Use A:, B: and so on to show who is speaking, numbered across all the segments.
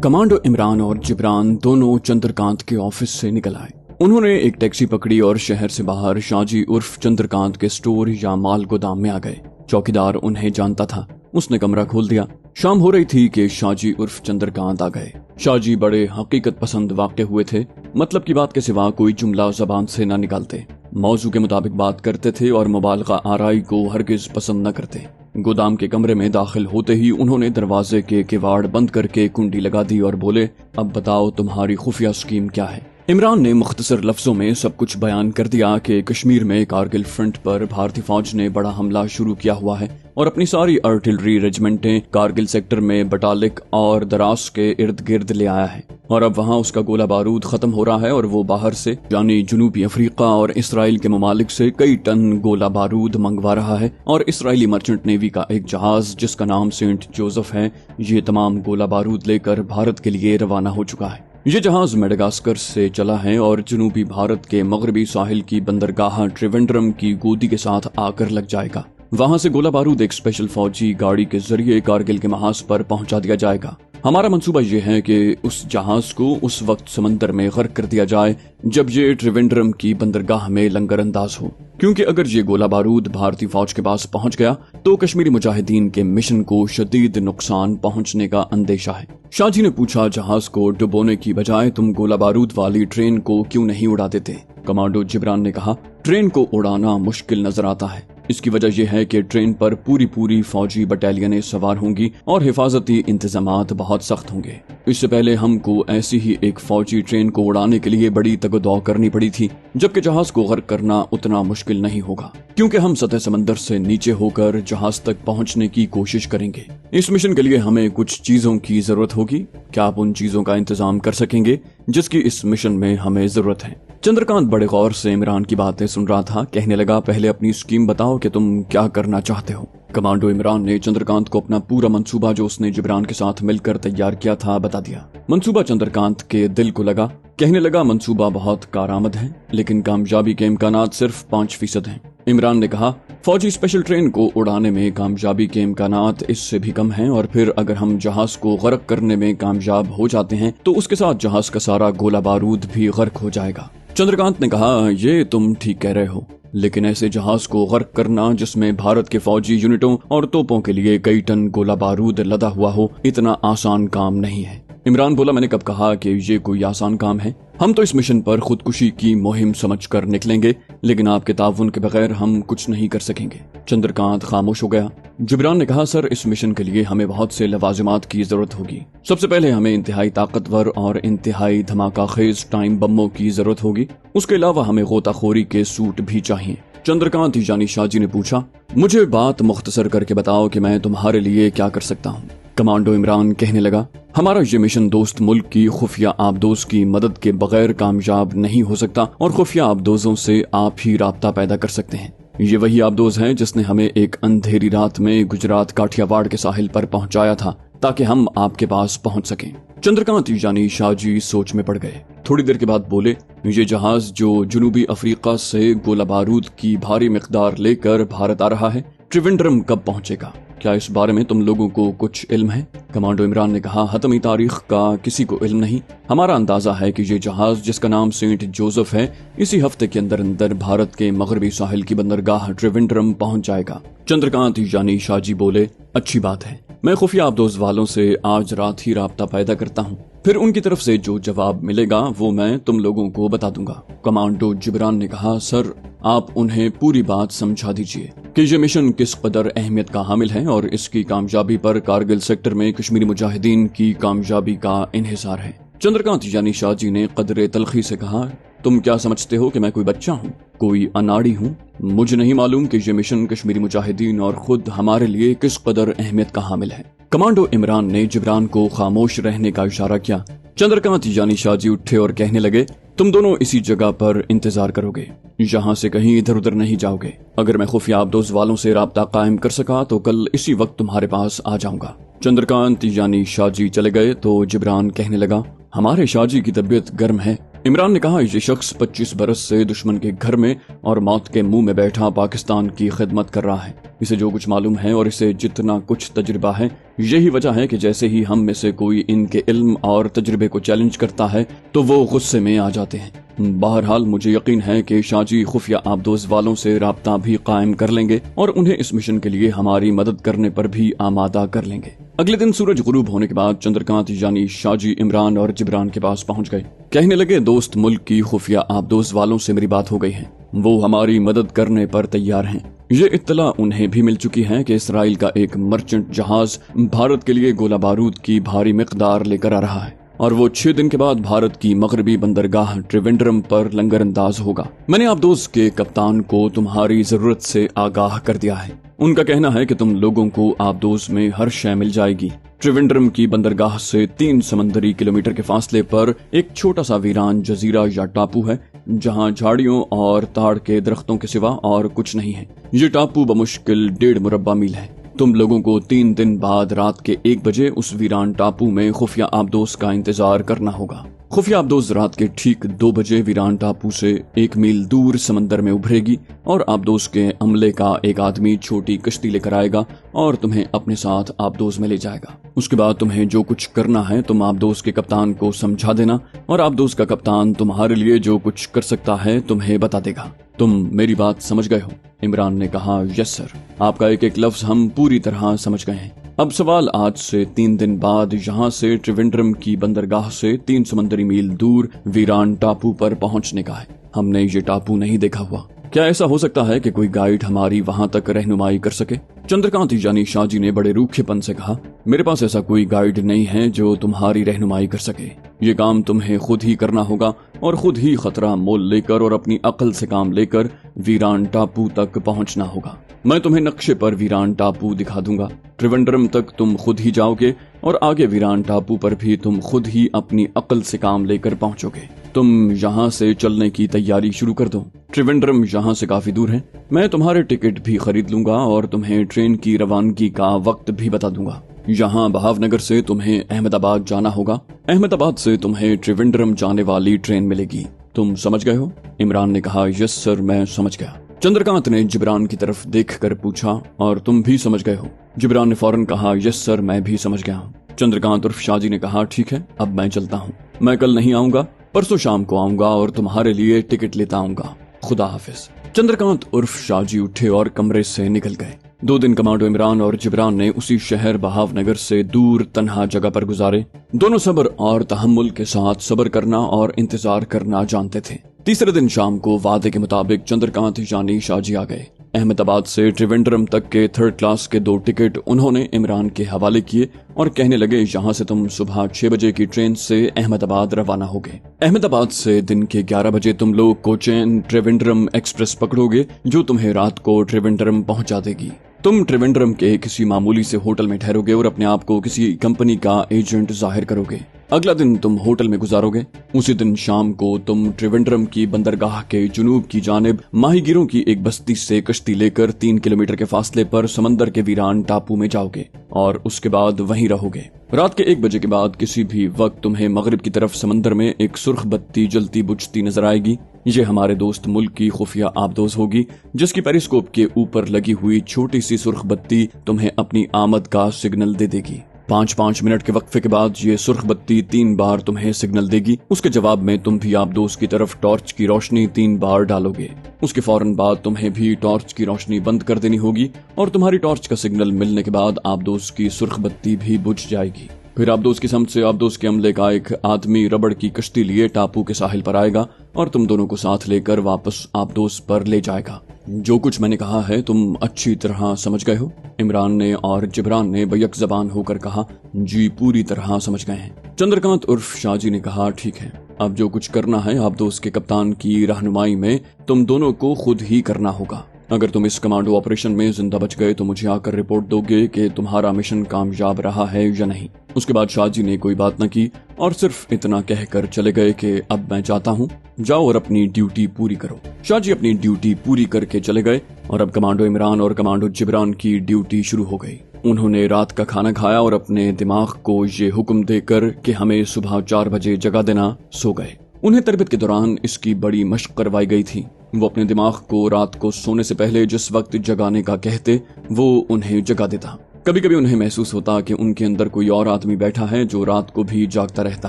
A: Commando Imran और जिब्रान दोनों चंद्रकांत के ऑफिस से निकल आए। उन्होंने एक टैक्सी पकड़ी और शहर से बाहर शाजी उर्फ चंद्रकांत के स्टोर या माल गोदाम में आ गए। चौकीदार उन्हें जानता था, उसने कमरा खोल दिया। शाम हो रही थी कि शाजी उर्फ चंद्रकांत आ गए। शाजी बड़े हकीकत पसंद वाक़े हुए थे, मतलब की बात के सिवा कोई जुमला जबान से न निकालते, मौजू के मुताबिक बात करते थे और मुबालगा आराई को हरगिज पसंद न करते। गोदाम के कमरे में दाखिल होते ही उन्होंने दरवाजे के किवाड़ बंद करके कुंडी लगा दी और बोले, अब बताओ तुम्हारी खुफिया स्कीम क्या है। इमरान ने मुख्तसर लफ्जों में सब कुछ बयान कर दिया कि कश्मीर में कारगिल फ्रंट पर भारतीय फौज ने बड़ा हमला शुरू किया हुआ है और अपनी सारी आर्टिलरी रेजिमेंटें कारगिल सेक्टर में बटालिक और दरास के इर्द गिर्द ले आया है और अब वहाँ उसका गोला बारूद खत्म हो रहा है और वो बाहर से यानी जनूबी अफ्रीका और इसराइल के ममालिक से कई टन गोला बारूद मंगवा रहा है और इसराइली मर्चेंट नेवी का एक जहाज जिसका नाम सेंट जोसेफ है, ये तमाम गोला बारूद लेकर भारत के लिए रवाना हो चुका है। ये जहाज मेडागास्कर से चला है और जनूबी भारत के मगरबी साहिल की बंदरगाह त्रिवेंद्रम की गोदी के साथ आकर लग जाएगा। वहां से गोला बारूद एक स्पेशल फौजी गाड़ी के जरिए कारगिल के महाज पर पहुंचा दिया जाएगा। हमारा मंसूबा ये है कि उस जहाज को उस वक्त समंदर में गर्क कर दिया जाए जब ये त्रिवेंद्रम की बंदरगाह में लंगर अंदाज हो, क्योंकि अगर ये गोला बारूद भारतीय फौज के पास पहुंच गया तो कश्मीरी मुजाहिदीन के मिशन को शदीद नुकसान पहुंचने का अंदेशा है। शाहजी ने पूछा, जहाज को डुबोने की बजाय तुम गोला बारूद वाली ट्रेन को क्यों नहीं उड़ा देते? कमांडो जिब्रान ने कहा, ट्रेन को उड़ाना मुश्किल नजर आता है। इसकी वजह यह है कि ट्रेन पर पूरी फौजी बटालियनें सवार होंगी और हिफाजती इंतजामात बहुत सख्त होंगे। इससे पहले हमको ऐसी ही एक फौजी ट्रेन को उड़ाने के लिए बड़ी तगदौ करनी पड़ी थी, जबकि जहाज को गर्क करना उतना मुश्किल नहीं होगा, क्योंकि हम सतह समंदर से नीचे होकर जहाज तक पहुंचने की कोशिश करेंगे। इस मिशन के लिए हमें कुछ चीजों की जरूरत होगी। क्या आप उन चीजों का इंतजाम कर सकेंगे जिसकी इस मिशन में हमें जरूरत है? चंद्रकांत बड़े गौर से इमरान की बातें सुन रहा था। कहने लगा, पहले अपनी स्कीम बताओ कि तुम क्या करना चाहते हो। कमांडो इमरान ने चंद्रकांत को अपना पूरा मंसूबा जो उसने जिब्रान के साथ मिलकर तैयार किया था बता दिया। मंसूबा चंद्रकांत के दिल को लगा। कहने लगा, मंसूबा बहुत कारआमद है, लेकिन कामयाबी के इम्कानात सिर्फ 5% हैं। इमरान ने कहा, फौजी स्पेशल ट्रेन को उड़ाने में कामयाबी के इम्कानात इससे भी कम हैं और फिर अगर हम जहाज को गर्क करने में कामयाब हो जाते हैं तो उसके साथ जहाज का सारा गोला बारूद भी गर्क हो जाएगा। चंद्रकांत ने कहा, ये तुम ठीक कह रहे हो, लेकिन ऐसे जहाज को गर्क करना जिसमें भारत के फौजी यूनिटों और तोपों के लिए कई टन गोला बारूद लदा हुआ हो, इतना आसान काम नहीं है। इमरान बोला, मैंने कब कहा कि ये कोई आसान काम है? हम तो इस मिशन पर खुदकुशी की मुहिम समझकर निकलेंगे, लेकिन आपके ताउन के बगैर हम कुछ नहीं कर सकेंगे। चंद्रकांत खामोश हो गया। जिब्रान ने कहा, सर, इस मिशन के लिए हमें बहुत से लवाजिमात की जरूरत होगी। सबसे पहले हमें इंतहाई ताकतवर और इंतहाई धमाका खेज टाइम बमों की जरूरत होगी। उसके अलावा हमें गोताखोरी के सूट भी चाहिए। चंद्रकांत यानी शाहजी ने पूछा, मुझे बात मुख्तसर करके बताओ कि मैं तुम्हारे लिए क्या कर सकता हूँ। कमांडो इमरान कहने लगा, हमारा ये मिशन दोस्त मुल्क की खुफिया आबदोज की मदद के बगैर कामयाब नहीं हो सकता और खुफिया आबदोजों से आप ही राब्ता पैदा कर सकते हैं। ये वही आबदोज हैं जिसने हमें एक अंधेरी रात में गुजरात काठियावाड़ के साहिल पर पहुंचाया था ताकि हम आपके पास पहुंच सकें। चंद्रकांत यानी शाहजी सोच में पड़ गए। थोड़ी देर के बाद बोले, ये जहाज जो जनूबी अफ्रीका से गोला बारूद की भारी मिकदार लेकर भारत आ रहा है, त्रिवेंद्रम कब पहुंचेगा? क्या इस बारे में तुम लोगों को कुछ इल्म है? कमांडो इमरान ने कहा, हतमी तारीख का किसी को इल्म नहीं। हमारा अंदाजा है कि ये जहाज जिसका नाम सेंट जोसेफ है, इसी हफ्ते के अंदर अंदर भारत के मगरबी साहिल की बंदरगाह त्रिवेंद्रम पहुंच जाएगा। चंद्रकांत यानी शाहजी बोले, अच्छी बात है, मैं खुफिया आबदोज वालों से आज रात ही राब्ता पैदा करता हूँ, फिर उनकी तरफ से जो जवाब मिलेगा वो मैं तुम लोगों को बता दूंगा। कमांडो जिब्रान ने कहा, सर, आप उन्हें पूरी बात समझा दीजिए कि ये मिशन किस कदर अहमियत का हामिल है और इसकी कामयाबी पर कारगिल सेक्टर में कश्मीरी मुजाहिदीन की कामयाबी का इन्हिसार है। चंद्रकांत यानी शाहजी ने कदरे तलखी से कहा, तुम क्या समझते हो कि मैं कोई बच्चा हूँ, कोई अनाड़ी हूँ? मुझे नहीं मालूम कि ये मिशन कश्मीरी मुजाहिदीन और खुद हमारे लिए किस कदर अहमियत का हामिल है। कमांडो इमरान ने जिब्रान को खामोश रहने का इशारा किया। चंद्रकांत यानी शाहजी उठे और कहने लगे, तुम दोनों इसी जगह पर इंतजार करोगे, यहाँ से कहीं इधर उधर नहीं जाओगे। अगर मैं खुफिया आबदोज वालों से राब्ता कायम कर सका तो कल इसी वक्त तुम्हारे पास आ जाऊंगा। चंद्रकांत यानी शाहजी चले गए तो जिब्रान कहने लगा, हमारे शाहजी की तबीयत गर्म है, इमरान ने कहा, ये शख्स 25 बरस से दुश्मन के घर में और मौत के मुंह में बैठा पाकिस्तान की खिदमत कर रहा है। इसे जो कुछ मालूम है और इसे जितना कुछ तजुर्बा है, यही वजह है कि जैसे ही हम में से कोई इनके इल्म और तजुर्बे को चैलेंज करता है तो वो गुस्से में आ जाते हैं। बहरहाल मुझे यकीन है कि शाहजी खुफिया आबदोज वालों से राब्ता भी कायम कर लेंगे और उन्हें इस मिशन के लिए हमारी मदद करने पर भी आमादा कर लेंगे। अगले दिन सूरज गुरूब होने के बाद चंद्रकांत यानी शाहजी इमरान और जिब्रान के पास पहुंच गए। कहने लगे, दोस्त मुल्क की खुफिया आबदोज वालों से मेरी बात हो गई है, वो हमारी मदद करने पर तैयार हैं। ये इत्तला उन्हें भी मिल चुकी है कि इसराइल का एक मर्चेंट जहाज भारत के लिए गोला बारूद की भारी मिकदार लेकर आ रहा है और वो 6 दिन के बाद भारत की मगरबी बंदरगाह त्रिवेंद्रम पर लंगर अंदाज होगा। मैंने आबदोज के कप्तान को तुम्हारी जरूरत से आगाह कर दिया है। उनका कहना है कि तुम लोगों को आबदोज में हर शय मिल जाएगी। त्रिवेंद्रम की बंदरगाह से 3 समंदरी किलोमीटर के फासले पर एक छोटा सा वीरान जजीरा या टापू है, जहां झाड़ियों और ताड़ के दरख्तों के सिवा और कुछ नहीं है। ये टापू बमुश्किल 1.5 मुरब्बा मील है। तुम लोगों को 3 दिन बाद रात के 1 बजे उस वीरान टापू में खुफिया आबदोज का इंतजार करना होगा। खुफिया आबदोज रात के ठीक 2 बजे वीरान टापू से 1 मील दूर समंदर में उभरेगी और आबदोज के अमले का एक आदमी छोटी कश्ती लेकर आएगा और तुम्हें अपने साथ आबदोज में ले जाएगा। उसके बाद तुम्हें जो कुछ करना है तुम आबदोज के कप्तान को समझा देना और आबदोज का कप्तान तुम्हारे लिए जो कुछ कर सकता है तुम्हें बता देगा। तुम मेरी बात समझ गए हो? इमरान ने कहा, यस सर, आपका एक एक लफ्ज हम पूरी तरह समझ गए हैं। अब सवाल आज से 3 दिन बाद यहाँ से त्रिवेंद्रम की बंदरगाह से 3 समंदरी मील दूर वीरान टापू पर पहुँचने का है। हमने ये टापू नहीं देखा हुआ। क्या ऐसा हो सकता है कि कोई गाइड हमारी वहाँ तक रहनुमाई कर सके? चंद्रकांत यानी शाहजी ने बड़े रूखेपन से कहा, मेरे पास ऐसा कोई गाइड नहीं है जो तुम्हारी रहनुमाई कर सके। ये काम तुम्हें खुद ही करना होगा और खुद ही खतरा मोल लेकर और अपनी अकल से काम लेकर वीरान टापू तक पहुंचना होगा। मैं तुम्हें नक्शे पर वीरान टापू दिखा दूंगा। त्रिवेंद्रम तक तुम खुद ही जाओगे और आगे वीरान टापू पर भी तुम खुद ही अपनी अकल से काम लेकर पहुंचोगे। तुम यहाँ से चलने की तैयारी शुरू कर दो। त्रिवेंद्रम यहाँ से काफी दूर है। मैं तुम्हारे टिकट भी खरीद लूंगा और तुम्हें ट्रेन की रवानगी का वक्त भी बता दूंगा। यहाँ भावनगर से तुम्हें अहमदाबाद जाना होगा। अहमदाबाद से तुम्हें त्रिवेंद्रम जाने वाली ट्रेन मिलेगी। तुम समझ गए हो? इमरान ने कहा, यस सर, मैं समझ गया। चंद्रकांत ने जिब्रान की तरफ देखकर पूछा, और तुम भी समझ गए हो? जिब्रान ने फौरन कहा, यस सर, मैं भी समझ गया हूँ। चंद्रकांत उर्फ शाहजी ने कहा, ठीक है, अब मैं चलता हूँ। मैं कल नहीं आऊंगा, परसों शाम को आऊंगा और तुम्हारे लिए टिकट लेता आऊंगा। खुदा हाफिज। चंद्रकांत उर्फ शाहजी उठे और कमरे से निकल गए। 2 दिन कमांडो इमरान और जिब्रान ने उसी शहर भावनगर से दूर तन्हा जगह पर गुजारे। दोनों सब्र और तहम्मुल के साथ सब्र करना और इंतजार करना जानते थे। तीसरे दिन शाम को वादे के मुताबिक चंद्रकांत यानी शाहजी आ गए। अहमदाबाद से त्रिवेंद्रम तक के 3rd क्लास के 2 टिकट उन्होंने इमरान के हवाले किए और कहने लगे, यहाँ से तुम सुबह 6 बजे की ट्रेन से अहमदाबाद रवाना होगे। अहमदाबाद से दिन के 11 बजे तुम लोग कोचेन त्रिवेंद्रम एक्सप्रेस पकड़ोगे, जो तुम्हें रात को त्रिवेंद्रम पहुंचा देगी। तुम त्रिवेंद्रम के किसी मामूली से होटल में ठहरोगे और अपने आप को किसी कंपनी का एजेंट जाहिर करोगे। अगला दिन तुम होटल में गुजारोगे। उसी दिन शाम को तुम त्रिवेंद्रम की बंदरगाह के जुनूब की जानिब माहीगिरों की एक बस्ती से कश्ती लेकर 3 किलोमीटर के फासले पर समंदर के वीरान टापू में जाओगे और उसके बाद वहीं रहोगे। रात के 1 बजे के बाद किसी भी वक्त तुम्हें मगरिब की तरफ समंदर में एक सुर्ख बत्ती जलती बुझती नजर आएगी। ये हमारे दोस्त मुल्क की खुफिया आबदोज होगी, जिसकी पेरिस्कोप के ऊपर लगी हुई छोटी सी सुर्ख बत्ती तुम्हें अपनी आमद का सिग्नल दे देगी। 5-5 मिनट के वक्फे के बाद ये सुर्ख बत्ती 3 बार तुम्हें सिग्नल देगी। उसके जवाब में तुम भी आबदोज की तरफ टॉर्च की रोशनी 3 बार डालोगे। उसके फौरन बाद तुम्हें भी टॉर्च की रोशनी बंद कर देनी होगी और तुम्हारी टॉर्च का सिग्नल मिलने के बाद आबदोज की सुर्ख बत्ती भी बुझ जाएगी। फिर आबदोज की समझ से आबदोज के अमले का एक आदमी रबड़ की कश्ती लिए टापू के साहिल पर आएगा और तुम दोनों को साथ लेकर वापस आबदोज पर ले जाएगा। जो कुछ मैंने कहा है तुम अच्छी तरह समझ गए हो? इमरान ने और जिब्रान ने बैक जबान होकर कहा, जी पूरी तरह समझ गए हैं। चंद्रकांत उर्फ शाहजी ने कहा, ठीक है, अब जो कुछ करना है आबदोज के कप्तान की रहनुमाई में तुम दोनों को खुद ही करना होगा। अगर तुम इस कमांडो ऑपरेशन में जिंदा बच गए तो मुझे आकर रिपोर्ट दोगे कि तुम्हारा मिशन कामयाब रहा है या नहीं। उसके बाद शाहजी ने कोई बात न की और सिर्फ इतना कहकर चले गए कि अब मैं चाहता हूँ, जाओ और अपनी ड्यूटी पूरी करो। शाहजी अपनी ड्यूटी पूरी करके चले गए और अब कमांडो इमरान और कमांडो जिब्रान की ड्यूटी शुरू हो गई। उन्होंने रात का खाना खाया और अपने दिमाग को ये हुक्म देकर कि हमें सुबह 4 बजे जगा देना, सो गए। उन्हें तरबियत के दौरान इसकी बड़ी मशक करवाई गई थी। वो अपने दिमाग को रात को सोने से पहले जिस वक्त जगाने का कहते वो उन्हें जगा देता। कभी कभी उन्हें महसूस होता कि उनके अंदर कोई और आदमी बैठा है जो रात को भी जागता रहता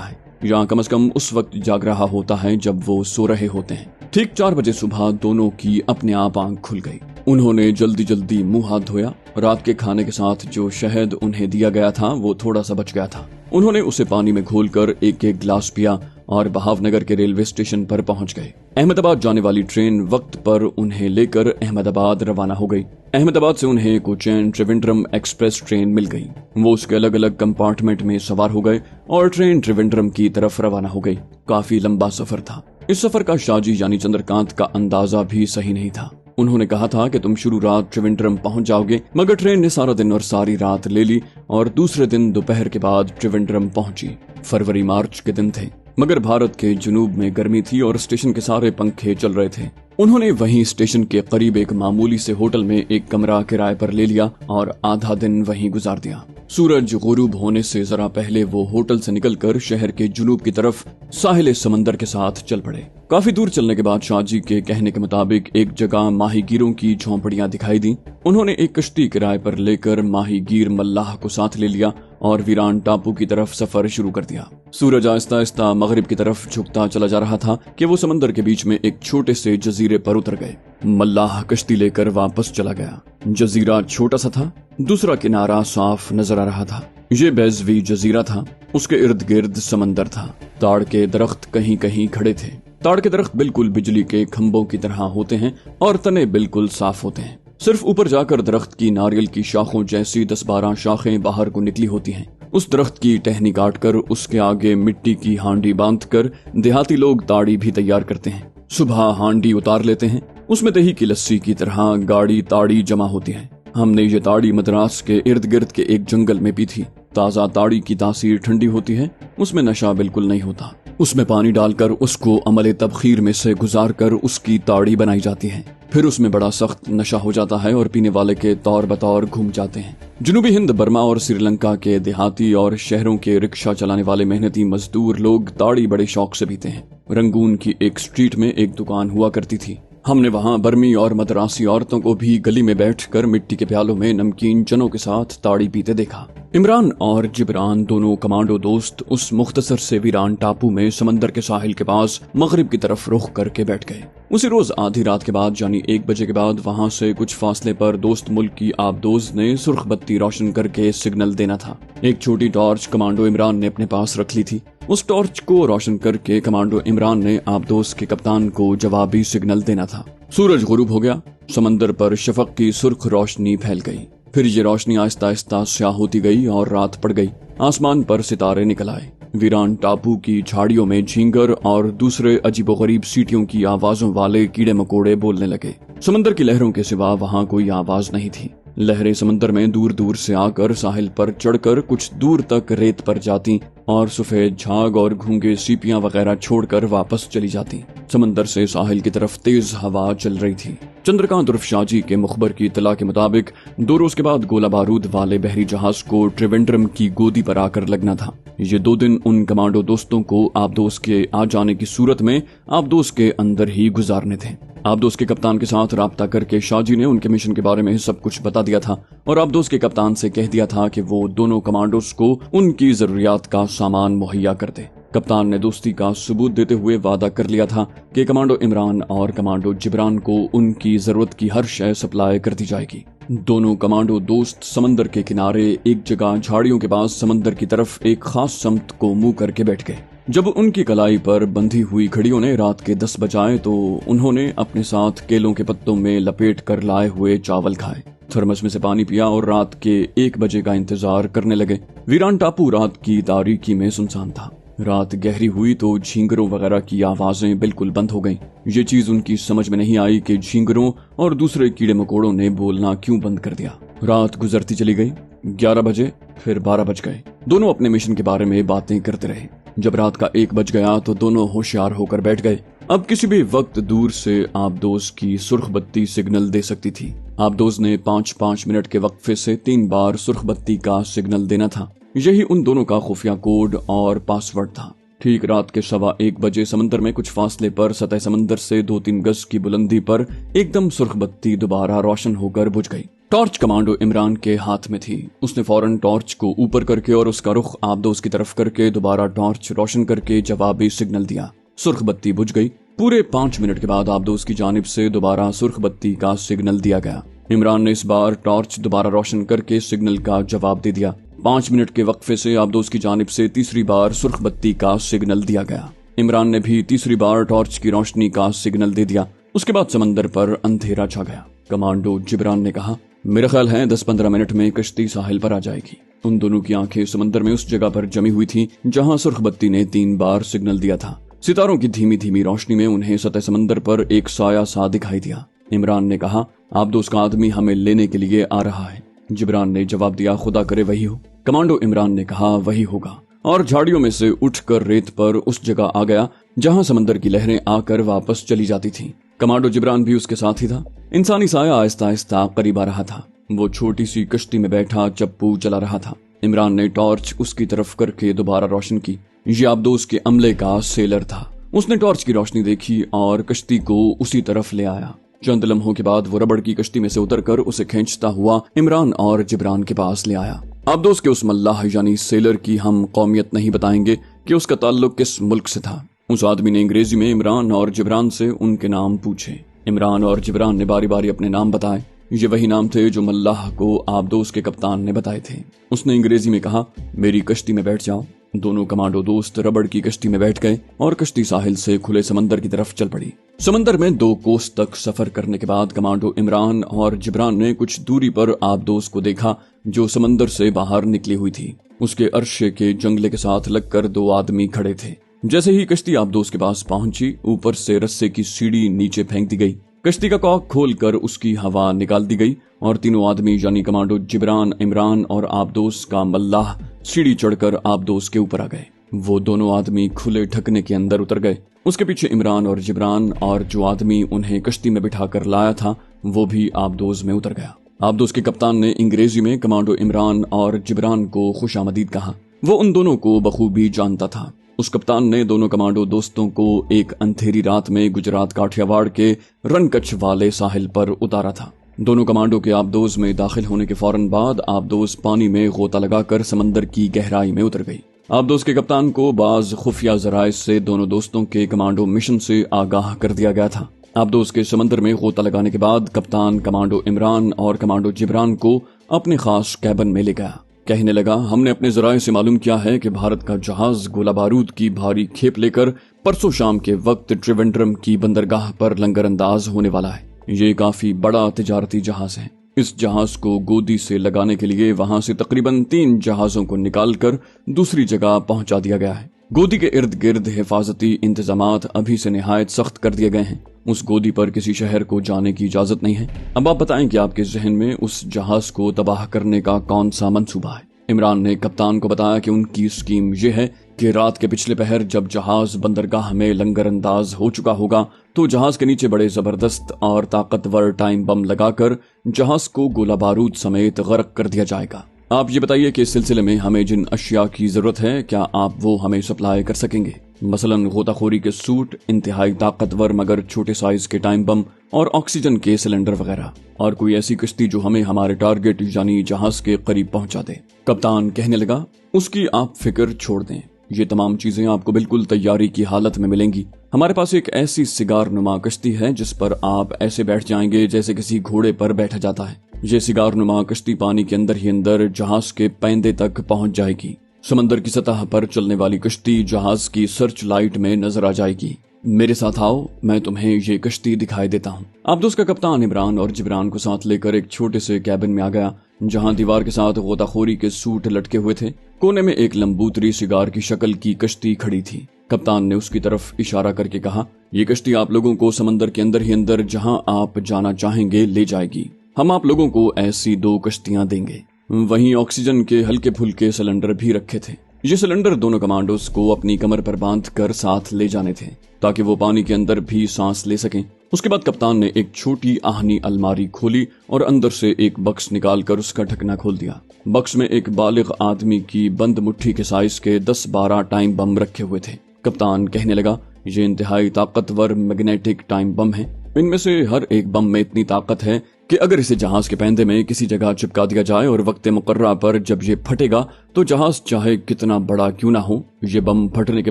A: है, या कम से कम उस वक्त जाग रहा होता है जब वो सो रहे होते हैं। ठीक 4 बजे सुबह दोनों की अपने आप आंख खुल गई। उन्होंने जल्दी जल्दी मुंह हाथ धोया। रात के खाने के साथ जो शहद उन्हें दिया गया था वो थोड़ा सा बच गया था। उन्होंने उसे पानी में घोलकर एक एक गिलास पिया और बहावनगर के रेलवे स्टेशन पर पहुंच गए। अहमदाबाद जाने वाली ट्रेन वक्त पर उन्हें लेकर अहमदाबाद रवाना हो गई। अहमदाबाद से उन्हें कोचैन त्रिवेंद्रम एक्सप्रेस ट्रेन मिल गई। वो उसके अलग अलग कंपार्टमेंट में सवार हो गए और ट्रेन त्रिवेंद्रम की तरफ रवाना हो गई। काफी लंबा सफर था। इस सफर का शाहजी यानी चंद्रकांत का अंदाजा भी सही नहीं था। उन्होंने कहा था कि तुम शुरू रात त्रिवेंद्रम पहुंच जाओगे, मगर ट्रेन ने सारा दिन और सारी रात ले ली और दूसरे दिन दोपहर के बाद त्रिवेंद्रम पहुंची। फरवरी मार्च के दिन थे, मगर भारत के जुनूब में गर्मी थी और स्टेशन के सारे पंखे चल रहे थे। उन्होंने वहीं स्टेशन के करीब एक मामूली से होटल में एक कमरा किराए पर ले लिया और आधा दिन वहीं गुजार दिया। सूरज गुरूब होने से जरा पहले वो होटल से निकलकर शहर के जुनूब की तरफ साहिल समंदर के साथ चल पड़े। काफी दूर चलने के बाद शाहजी के कहने के मुताबिक एक जगह माहीगीरों की झोंपड़ियां दिखाई दी। उन्होंने एक कश्ती किराए पर लेकर माहीगीर मल्लाह को साथ ले लिया और वीरान टापू की तरफ सफर शुरू कर दिया। सूरज आहिस्ता आहिस्ता मगरिब की तरफ झुकता चला जा रहा था कि वो समंदर के बीच में एक छोटे से जजीरे पर उतर गए। मल्लाह कश्ती लेकर वापस चला गया। जजीरा छोटा सा था, दूसरा किनारा साफ नजर आ रहा था। ये बेज़वी जजीरा था। उसके इर्द गिर्द समंदर था। ताड़ के दरख्त कहीं कहीं खड़े थे। ताड़ के दरख्त बिल्कुल बिजली के खंभों की तरह होते हैं और तने बिल्कुल साफ होते हैं। सिर्फ ऊपर जाकर दरख्त की नारियल की शाखों जैसी 10-12 शाखें बाहर को निकली होती हैं। उस दरख्त की टहनी काटकर उसके आगे मिट्टी की हांडी बांधकर देहाती लोग ताड़ी भी तैयार करते हैं। सुबह हांडी उतार लेते हैं, उसमें दही की लस्सी की तरह गाढ़ी ताड़ी जमा होती है। हमने ये ताड़ी मद्रास के इर्द गिर्द के एक जंगल में पी थी। ताजा ताड़ी की तासीर ठंडी होती है, उसमें नशा बिल्कुल नहीं होता। उसमें पानी डालकर उसको अमले तबखीर में से गुजार कर उसकी ताड़ी बनाई जाती है। फिर उसमें बड़ा सख्त नशा हो जाता है और पीने वाले के तौर बतौर घूम जाते हैं। जनूबी हिंद, बर्मा और श्रीलंका के देहाती और शहरों के रिक्शा चलाने वाले मेहनती मजदूर लोग ताड़ी बड़े शौक से पीते हैं। रंगून की एक स्ट्रीट में एक दुकान हुआ करती थी। हमने वहाँ बर्मी और मद्रासी औरतों को भी गली में बैठकर मिट्टी के प्यालों में नमकीन चनों के साथ ताड़ी पीते देखा। इमरान और जिब्रान दोनों कमांडो दोस्त उस मुख्तसर से वीरान टापू में समंदर के साहिल के पास मगरिब की तरफ रुख करके बैठ गए। उसी रोज आधी रात के बाद यानी 1 बजे के बाद वहाँ से कुछ फासले पर दोस्त मुल्क की आबदोज ने सुर्ख बत्ती रोशन करके सिग्नल देना था। एक छोटी टॉर्च कमांडो इमरान ने अपने पास रख ली थी। उस टॉर्च को रोशन करके कमांडो इमरान ने आबदोज के कप्तान को जवाबी सिग्नल देना था। सूरज गुरूब हो गया। समंदर पर शफक की सुर्ख रोशनी फैल गई। फिर ये रोशनी आहिस्ता आहिस्ता स्याह होती गई और रात पड़ गई। आसमान पर सितारे निकल आए। वीरान टापू की झाड़ियों में झींगर और दूसरे अजीबोगरीब सीटियों की आवाजों वाले कीड़े मकोड़े बोलने लगे। समंदर की लहरों के सिवा वहाँ कोई आवाज नहीं थी। लहरें समंदर में दूर दूर से आकर साहिल पर चढ़कर कुछ दूर तक रेत पर जाती और सफेद झाग और घूंगे सीपियां वगैरह छोड़कर वापस चली जाती। समंदर से साहिल की तरफ तेज हवा चल रही थी। चंद्रकांत उर्फ शाहजी के मुखबर की इत्तला के मुताबिक 2 रोज के बाद गोला बारूद वाले बहरी जहाज को त्रिवेंद्रम की गोदी पर आकर लगना था। ये 2 दिन उन कमांडो दोस्तों को आबदोज के आ जाने की सूरत में आबदोज के अंदर ही गुजारने थे। आबदोज के कप्तान के साथ राब्ता करके शाहजी ने उनके मिशन के बारे में सब कुछ बता दिया था और आबदोज के कप्तान से कह दिया था कि वो दोनों कमांडोज को उनकी जरूरियात का सामान मुहैया कर दे। कप्तान ने दोस्ती का सबूत देते हुए वादा कर लिया था कि कमांडो इमरान और कमांडो जिब्रान को उनकी जरूरत की हर शय सप्लाई कर दी जाएगी। दोनों कमांडो दोस्त समंदर के किनारे एक जगह झाड़ियों के पास समंदर की तरफ एक खास समत को मुंह करके बैठ गए। जब उनकी कलाई पर बंधी हुई घड़ियों ने रात के 10 बजाए तो उन्होंने अपने साथ केलों के पत्तों में लपेट कर लाए हुए चावल खाए, थर्मस में से पानी पिया और रात के 1 बजे का इंतजार करने लगे। वीरान टापू रात की तारीकी में सुनसान था। रात गहरी हुई तो झींगरों वगैरह की आवाजें बिल्कुल बंद हो गईं। ये चीज उनकी समझ में नहीं आई कि झींगरों और दूसरे कीड़े मकोड़ों ने बोलना क्यों बंद कर दिया। रात गुजरती चली गई। 11 बजे, फिर 12 बज गए। दोनों अपने मिशन के बारे में बातें करते रहे। जब रात का 1 बज गया तो दोनों होशियार होकर बैठ गए। अब किसी भी वक्त दूर से आबदोज की सुर्ख बत्ती सिग्नल दे सकती थी। आबदोज ने 5-5 मिनट के वक्फे से 3 बार सुर्ख बत्ती का सिग्नल देना था। यही उन दोनों का खुफिया कोड और पासवर्ड था। ठीक रात के 1:15 बजे समंदर में कुछ फासले पर सतह समंदर से 2-3 गज की बुलंदी पर एकदम सुर्ख बत्ती दोबारा रोशन होकर बुझ गई। टॉर्च कमांडो इमरान के हाथ में थी। उसने फौरन टॉर्च को ऊपर करके और उसका रुख आबदोस की तरफ करके दोबारा टॉर्च रोशन करके जवाबी सिग्नल दिया। सुर्ख बत्ती बुझ गई। पूरे 5 मिनट के बाद आबदोस की जानिब से दोबारा सुर्ख बत्ती का सिग्नल दिया गया। इमरान ने इस बार टॉर्च दोबारा रोशन करके सिग्नल का जवाब दे दिया। 5 मिनट के वक्फे से आबदोस की जानिब से तीसरी बार सुर्ख बत्ती का सिग्नल दिया गया। इमरान ने भी तीसरी बार टॉर्च की रोशनी का सिग्नल दे दिया। उसके बाद समंदर पर अंधेरा छा गया। कमांडो जिब्रान ने कहा, मेरा ख्याल है 10-15 मिनट में कश्ती साहिल पर आ जाएगी। उन दोनों की आंखें समंदर में उस जगह पर जमी हुई थी जहां सुर्ख बत्ती ने 3 बार सिग्नल दिया था। सितारों की धीमी धीमी रोशनी में उन्हें सतह समंदर पर एक साया सा दिखाई दिया। इमरान ने कहा, आबदोस का आदमी हमें लेने के लिए आ रहा है। जिब्रान ने जवाब दिया, खुदा करे वही हो। कमांडो इमरान ने कहा, वही होगा, और झाड़ियों में से उठकर रेत पर उस जगह आ गया जहां समंदर की लहरें आकर वापस चली जाती थीं। कमांडो जिब्रान भी उसके साथ ही था। इंसानी साया आहिस्ता आहिस्ता करीब आ रहा था। वो छोटी सी कश्ती में बैठा चप्पू चला रहा था। इमरान ने टॉर्च उसकी तरफ करके दोबारा रोशन की। ये आबदोस के अमले का सेलर था। उसने टॉर्च की रोशनी देखी और कश्ती को उसी तरफ ले आया। चंद लम्हों के बाद वो रबड़ की कश्ती में से उतरकर उसे खींचता हुआ इमरान और जिब्रान के पास ले आया। आबदोस के उस मल्लाह यानी सेलर की हम कौमियत नहीं बताएंगे कि उसका ताल्लुक किस मुल्क से था। उस आदमी ने अंग्रेजी में इमरान और जिब्रान से उनके नाम पूछे। इमरान और जिब्रान ने बारी बारी अपने नाम बताए। ये वही नाम थे जो मल्लाह को आबदोस के कप्तान ने बताए थे। उसने अंग्रेजी में कहा, मेरी कश्ती में बैठ जाओ। दोनों कमांडो दोस्त रबड़ की कश्ती में बैठ गए और कश्ती साहिल से खुले समंदर की तरफ चल पड़ी। समंदर में 2 कोस तक सफर करने के बाद कमांडो इमरान और जिब्रान ने कुछ दूरी पर आबदोस को देखा जो समंदर से बाहर निकली हुई थी। उसके अर्शे के जंगले के साथ लगकर 2 आदमी खड़े थे। जैसे ही कश्ती आबदोस के पास पहुंची, ऊपर से रस्से की सीढ़ी नीचे फेंक दी गई। कश्ती का कॉक खोलकर उसकी हवा निकाल दी गई और तीनों आदमी यानी कमांडो जिब्रान, इमरान और आबदोस का मल्लाह सीढ़ी चढ़कर आबदोस के ऊपर आ गए। वो दोनों आदमी खुले ढकने के अंदर उतर गए। उसके पीछे इमरान और जिब्रान, और जो आदमी उन्हें कश्ती में बिठाकर लाया था वो भी आबदोस में उतर गया। आबदोस के कप्तान ने अंग्रेजी में कमांडो इमरान और जिब्रान को खुशामदीद कहा। वो उन दोनों को बखूबी जानता था। उस कप्तान ने दोनों कमांडो दोस्तों को एक अंधेरी रात में गुजरात काठियावाड़ के रनकच्छ वाले साहिल पर उतारा था। दोनों कमांडो के आबदोस में दाखिल होने के फौरन बाद आबदोस पानी में गोता लगाकर समंदर की गहराई में उतर गई। आबदोस के कप्तान को बाज खुफिया जराए से दोनों दोस्तों के कमांडो मिशन से आगाह कर दिया गया था। आबदोस के समंदर में गोता लगाने के बाद कप्तान कमांडो इमरान और कमांडो जिब्रान को अपने खास कैबिन में ले गया। कहने लगा, हमने अपने जराए से मालूम किया है कि भारत का जहाज गोला बारूद की भारी खेप लेकर परसों शाम के वक्त त्रिवेंद्रम की बंदरगाह पर लंगरअंदाज होने वाला है। ये काफी बड़ा तिजारती जहाज है। इस जहाज को गोदी से लगाने के लिए वहां से तकरीबन 3 जहाजों को निकालकर दूसरी जगह पहुंचा दिया गया है। गोदी के इर्द गिर्द हिफाजती इंतजामात अभी से निहायत सख्त कर दिए गए हैं। उस गोदी पर किसी शहर को जाने की इजाजत नहीं है। अब आप बताएं कि आपके जहन में उस जहाज को तबाह करने का कौन सा मंसूबा है। इमरान ने कप्तान को बताया कि उनकी स्कीम ये है कि रात के पिछले पहर जब जहाज बंदरगाह में लंगरअंदाज हो चुका होगा तो जहाज के नीचे बड़े जबरदस्त और ताकतवर टाइम बम लगाकर जहाज को गोला बारूद समेत गर्क कर दिया जाएगा। आप ये बताइए कि इस सिलसिले में हमें जिन अशिया की जरूरत है, क्या आप वो हमें सप्लाई कर सकेंगे? मसलन गोताखोरी के सूट, इंतहाई ताकतवर मगर छोटे साइज के टाइम बम और ऑक्सीजन के सिलेंडर वगैरह, और कोई ऐसी कश्ती जो हमें हमारे टारगेट यानी जहाज के करीब पहुंचा दे। कप्तान कहने लगा, उसकी आप फिक्र छोड़ दें, ये तमाम चीजें आपको बिल्कुल तैयारी की हालत में मिलेंगी। हमारे पास एक ऐसी सिगार नुमा कश्ती है जिस पर आप ऐसे बैठ जाएंगे जैसे किसी घोड़े पर बैठा जाता है। ये सिगार नुमा कश्ती पानी के अंदर ही अंदर जहाज के पैंदे तक पहुंच जाएगी। समंदर की सतह पर चलने वाली कश्ती जहाज की सर्च लाइट में नजर आ जाएगी। मेरे साथ आओ, मैं तुम्हें ये कश्ती दिखाई देता हूँ। आबदोस का कप्तान इमरान और जिब्रान को साथ लेकर एक छोटे से कैबिन में आ गया जहाँ दीवार के साथ गोताखोरी के सूट लटके हुए थे। कोने में एक लंबूतरी सिगार की शक्ल की कश्ती खड़ी थी। कप्तान ने उसकी तरफ इशारा करके कहा, ये कश्ती आप लोगों को समंदर के अंदर ही अंदर जहां आप जाना चाहेंगे ले जाएगी। हम आप लोगों को ऐसी 2 कश्तियां देंगे। वहीं ऑक्सीजन के हल्के फुल्के सिलेंडर भी रखे थे। ये सिलेंडर दोनों कमांडोज को अपनी कमर पर बांधकर साथ ले जाने थे ताकि वो पानी के अंदर भी सांस ले सकें। उसके बाद कप्तान ने एक छोटी आहनी अलमारी खोली और अंदर से एक बक्स निकालकर उसका ढकना खोल दिया। बक्स में एक बालिग आदमी की बंद मुट्ठी के साइज के 10-12 टाइम बम रखे हुए थे। कप्तान कहने लगा, ये इंतहाई ताकतवर मैग्नेटिक टाइम बम है। इनमें से हर एक बम में इतनी ताकत है कि अगर इसे जहाज के पैंदे में किसी जगह चिपका दिया जाए और वक्त मुकर्रा पर जब ये फटेगा तो जहाज चाहे कितना बड़ा क्यों ना हो, ये बम फटने के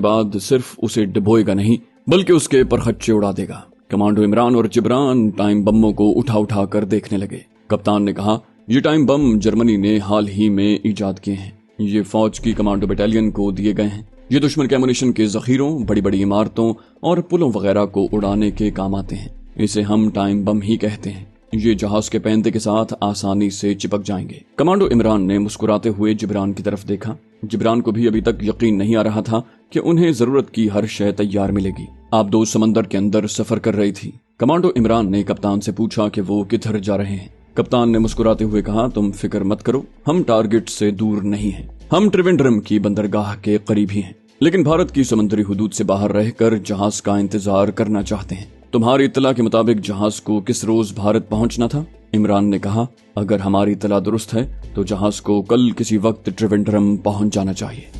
A: बाद सिर्फ उसे डुबोएगा नहीं बल्कि उसके परखच्चे उड़ा देगा। कमांडो इमरान और जिब्रान टाइम बमों को उठा उठा कर देखने लगे। कप्तान ने कहा, ये टाइम बम जर्मनी ने हाल ही में इजाद किए हैं। ये फौज की कमांडो बटालियन को दिए गए हैं। ये दुश्मन के एमुनिशन के जखीरों, बड़ी बड़ी इमारतों और पुलों वगैरह को उड़ाने के काम आते हैं। इसे हम टाइम बम ही कहते हैं। ये जहाज के पैंदे के साथ आसानी से चिपक जाएंगे। कमांडो इमरान ने मुस्कुराते हुए जिब्रान की तरफ देखा। जिब्रान को भी अभी तक यकीन नहीं आ रहा था कि उन्हें जरूरत की हर शय तैयार मिलेगी। आप दो समंदर के अंदर सफर कर रही थी। कमांडो इमरान ने कप्तान से पूछा कि वो किधर जा रहे हैं। कप्तान ने मुस्कुराते हुए कहा, तुम फिक्र मत करो, हम टारगेट से दूर नहीं हैं। हम त्रिवेंद्रम की बंदरगाह के करीब ही हैं, लेकिन भारत की समुद्री हुदूद से बाहर रहकर जहाज का इंतजार करना चाहते हैं। तुम्हारी इत्तला के मुताबिक जहाज को किस रोज भारत पहुंचना था? इमरान ने कहा, अगर हमारी इत्तला दुरुस्त है तो जहाज को कल किसी वक्त त्रिवेंद्रम पहुंच जाना चाहिए।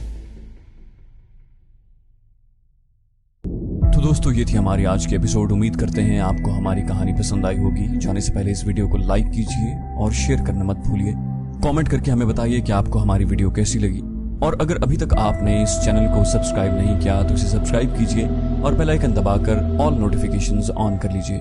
A: तो दोस्तों, ये थी हमारी आज की एपिसोड। उम्मीद करते हैं आपको हमारी कहानी पसंद आई होगी। जाने से पहले इस वीडियो को लाइक कीजिए और शेयर करना मत भूलिए। कमेंट करके हमें बताइए कि आपको हमारी वीडियो कैसी लगी। और अगर अभी तक आपने इस चैनल को सब्सक्राइब नहीं किया तो इसे सब्सक्राइब कीजिए और बेल आइकन दबाकर ऑल नोटिफिकेशंस ऑन कर लीजिए